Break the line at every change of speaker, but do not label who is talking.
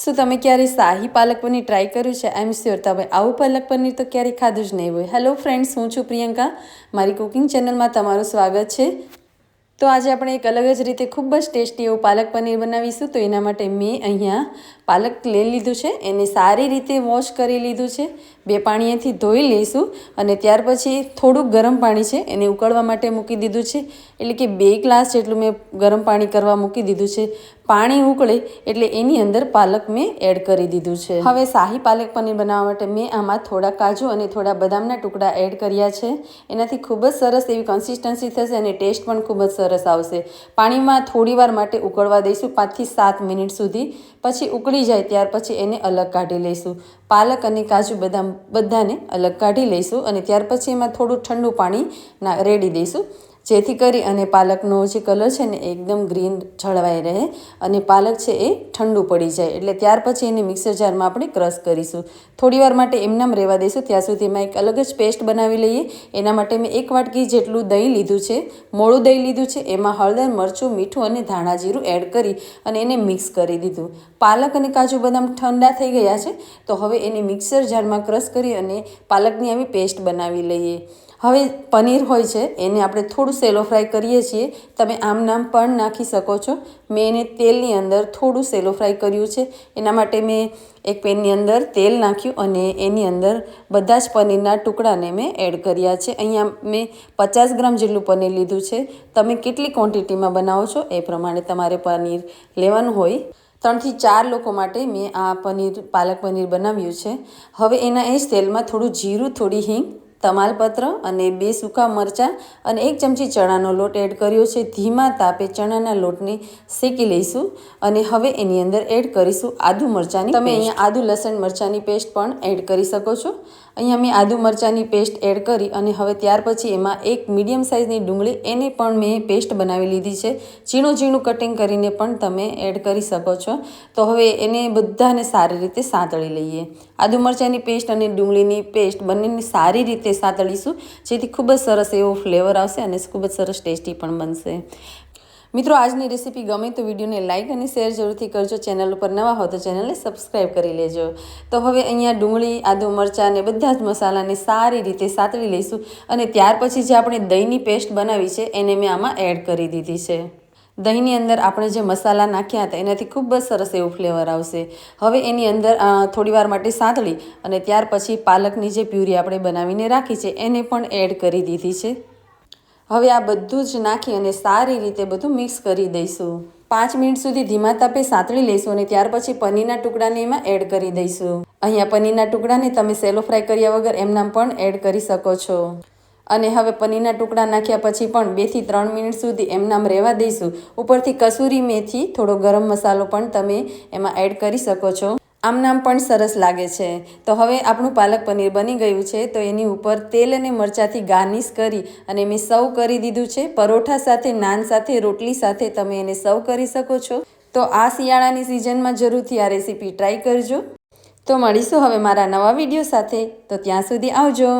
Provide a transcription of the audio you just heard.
શું તમે ક્યારે શાહી પાલક પનીર ટ્રાય કર્યું છે? આઈ એમ શ્યોર તમે આવું પાલક પનીર તો ક્યારેય ખાધું જ નહીં હોય. હેલો ફ્રેન્ડ્સ, હું છું પ્રિયંકા. મારી કુકિંગ ચેનલમાં તમારું સ્વાગત છે. તો આજે આપણે એક અલગ જ રીતે ખૂબ જ ટેસ્ટી એવું પાલક પનીર બનાવીશું. તો એના માટે મેં અહીંયા પાલક લઈ લીધું છે, એને સારી રીતે વોશ કરી લીધું છે. 2 પાણીએથી ધોઈ લઈશું અને ત્યાર પછી થોડુંક ગરમ પાણી છે એને ઉકળવા માટે મૂકી દીધું છે. એટલે કે 2 ગ્લાસ જેટલું મેં ગરમ પાણી કરવા મૂકી દીધું છે. પાણી ઉકળે એટલે એની અંદર પાલક મેં એડ કરી દીધું છે. હવે શાહી પાલક પનીર બનાવવા માટે મેં આમાં થોડા કાજુ અને થોડા બદામના ટુકડા એડ કર્યા છે. એનાથી ખૂબ જ સરસ એવી કન્સિસ્ટન્સી થશે અને ટેસ્ટ પણ ખૂબ જ સરસ આવશે. પાણીમાં થોડી વાર માટે ઉકળવા દઈશું, 5 થી 7 મિનિટ સુધી. પછી ઉકળી જાય ત્યાર પછી એને અલગ કાઢી લઈશું. પાલક અને કાજુ બદામ બધાને અલગ કાઢી લઈશું અને ત્યાર પછી એમાં થોડું ઠંડુ પાણી રેડી દઈશું, જેથી કરી અને પાલકનો જે કલર છે ને એકદમ ગ્રીન છળવાઈ રહે અને પાલક છે એ ઠંડુ પડી જાય. એટલે ત્યાર પછી એને મિક્સર જારમાં આપણે ક્રશ કરીશું. થોડી વાર માટે એમનામ રહેવા દઈશું. ત્યાં સુધીમાં એક અલગ જ પેસ્ટ બનાવી લઈએ. એના માટે મેં 1 વાટકી જેટલું દહીં લીધું છે, મોળું દહીં લીધું છે. એમાં હળદર, મરચું, મીઠું અને ધાણા જીરું એડ કરી અને એને મિક્સ કરી દીધું. પાલક અને કાજુ બદામ ઠંડા થઈ ગયા છે તો હવે એને મિક્સર જારમાં ક્રશ કરી અને પાલકની આવી પેસ્ટ બનાવી લઈએ. હવે પનીર હોય છે એને આપણે થોડું સેલો ફ્રાય કરીએ છીએ. તમે આમ નામ પણ નાખી શકો છો. મેં એને તેલની અંદર થોડું સેલો ફ્રાય કર્યું છે. એના માટે મેં એક પેનની અંદર તેલ નાખ્યું અને એની અંદર બધા જ પનીરના ટુકડાને મેં એડ કર્યા છે. અહીંયા મેં 50 ગ્રામ જેટલું પનીર લીધું છે. તમે કેટલી ક્વોન્ટિટીમાં બનાવો છો એ પ્રમાણે તમારે પનીર લેવાનું હોય. 3 થી 4 લોકો માટે મેં આ પાલક પનીર બનાવ્યું છે. હવે એના એ જ તેલમાં થોડું જીરું, થોડી હિંગ, તમાલપત્ર અને 2 સૂકા મરચાં અને 1 ચમચી ચણાનો લોટ એડ કર્યો છે. ધીમા તાપે ચણાના લોટને શેકી લઈશું અને હવે એની અંદર એડ કરીશું આદુ મરચાંની. તમે અહીંયા આદુ લસણ મરચાંની પેસ્ટ પણ એડ કરી શકો છો. અહીંયા મેં આદુ મરચાંની પેસ્ટ એડ કરી અને હવે ત્યાર પછી એમાં એક મીડિયમ સાઇઝની ડુંગળી, એને પણ મેં પેસ્ટ બનાવી લીધી છે. ઝીણું ઝીણું કટિંગ કરીને પણ તમે એડ કરી શકો છો. તો હવે એને બધાને સારી રીતે સાંતળી લઈએ. આદુ મરચાંની પેસ્ટ અને ડુંગળીની પેસ્ટ બંનેને સારી રીતે સાંતળીશું, જેથી ખૂબ જ સરસ એવો ફ્લેવર આવશે અને ખૂબ જ સરસ ટેસ્ટી પણ બનશે. મિત્રો, આજની રેસીપી ગમે તો વિડીયોને લાઇક અને શેર જરૂરથી કરજો. ચેનલ ઉપર નવા હો તો ચેનલને સબસ્ક્રાઈબ કરી લેજો. તો હવે અહીંયા ડુંગળી, આદુ મરચાં અને બધા જ મસાલાને સારી રીતે સાંતળી લઈશું અને ત્યાર પછી જે આપણે દહીંની પેસ્ટ બનાવી છે એને મેં આમાં એડ કરી દીધી છે. દહીંની અંદર આપણે જે મસાલા નાખ્યા હતા એનાથી ખૂબ જ સરસ એવું ફ્લેવર આવશે. હવે એની અંદર થોડી વાર માટે સાંતળી અને ત્યાર પછી પાલકની જે પ્યુરી આપણે બનાવીને રાખી છે એને પણ એડ કરી દીધી છે. હવે આ બધું જ નાખી અને સારી રીતે બધું મિક્સ કરી દઈશું. 5 મિનિટ સુધી ધીમા તાપે સાંતળી લઈશું અને ત્યાર પછી પનીરના ટુકડાને એમાં એડ કરી દઈશું. અહીંયા પનીરના ટુકડાને તમે સેલો ફ્રાય કર્યા વગર એમનામ પણ એડ કરી શકો છો. અને હવે પનીરના ટુકડા નાખ્યા પછી પણ 2 થી 3 મિનિટ સુધી એમનામ રહેવા દઈશું. ઉપરથી કસૂરી મેથી, થોડો ગરમ મસાલો પણ તમે એમાં એડ કરી શકો છો. આમ નામ પણ સરસ લાગે છે. તો હવે આપણું પાલક પનીર બની ગયું છે. તો એની ઉપર તેલ અને મરચાંથી ગાર્નિશ કરી અને મેં સર્વ કરી દીધું છે. પરોઠા સાથે, નાન સાથે, રોટલી સાથે તમે એને સર્વ કરી શકો છો. તો આ શિયાળાની સિઝનમાં જરૂરથી આ રેસીપી ટ્રાય કરજો. તો મળીશું હવે મારા નવા વિડીયો સાથે. તો ત્યાં સુધી આવજો.